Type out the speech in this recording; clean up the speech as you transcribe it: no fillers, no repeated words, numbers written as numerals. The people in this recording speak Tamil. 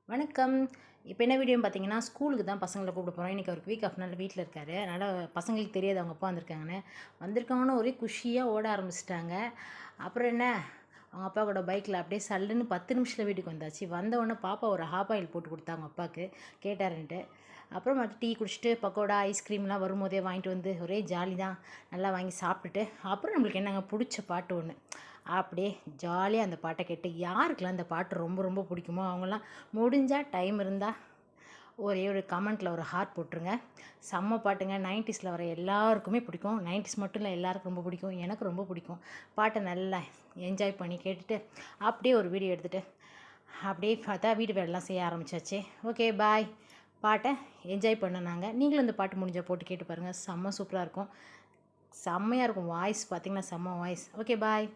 வணக்கம். இப்போ என்ன வீடியோன்னு பார்த்தீங்கன்னா, ஸ்கூலுக்கு தான் பசங்கள கூப்பிட போறோம். இன்னைக்கு அவருக்கு வீக் ஆஃப்னால வீட்ல இருக்காரு. அதனால பசங்களுக்கு தெரியாது அவங்க அப்பா வந்திருக்காங்கன்னு. வந்திருக்காங்கன்னு ஒரே குஷியா ஓட ஆரம்பிச்சுட்டாங்க. அப்புறம் என்ன, அவங்க அப்பா கூட பைக்கில அப்படியே சல்லுன்னு 10 நிமிஷத்துல வீட்டுக்கு வந்தாச்சு. வந்த உடனே பாப்பா ஒரு ஹாஃப் ஆயில் போட்டு கொடுத்தா அவங்க அப்பாவுக்கு, கேட்டாருன்ட்டு. அப்புறமேட்டு டீ குடிச்சிட்டு, பக்கோடா, ஐஸ்கிரீம்லாம் வரும்போதே வாங்கிட்டு வந்து ஒரே ஜாலி தான். நல்லா வாங்கி சாப்பிட்டுட்டு, அப்புறம் நம்மளுக்கு என்னங்க புடிச்ச பாட்டு ஒண்ணு. அப்படியே ஜாலியா அந்த பாட்ட கேட்டு, யாருக்கெல்லாம் அந்த பாட்டு ரொம்ப ரொம்ப பிடிக்குமோ அவங்கலாம் முடிஞ்சா டைம் இருந்தா ஒரே ஒரு கமெண்ட்ல ஒரு ஹார்ட் போட்டுருங்க. செம்ம பாட்டுங்க. 90ஸ்ல வர எல்லாருக்குமே பிடிக்கும். 90s மட்டும் இல்ல, எல்லாருக்கும் ரொம்ப பிடிக்கும். எனக்கு ரொம்ப பிடிக்கும். பாட்ட நல்லா என்ஜாய் பண்ணி கேட்டுட்டு, அப்படியே ஒரு வீடியோ எடுத்துட்டு, அப்படியே பார்த்தா வீட்டு வேலைலாம் செய்ய ஆரம்பிச்சாச்சு. Okay bye. பாட்ட என்ஜாய் பண்ணோம் நாங்க. நீங்களும் இந்த பாட்டு முடிஞ்சா போட்டு கேட்டு பாருங்க. செம்ம சூப்பரா இருக்கும். செம்மையா இருக்கும். வாய்ஸ் பார்த்தீங்கன்னா செம்ம வாய்ஸ். Okay bye.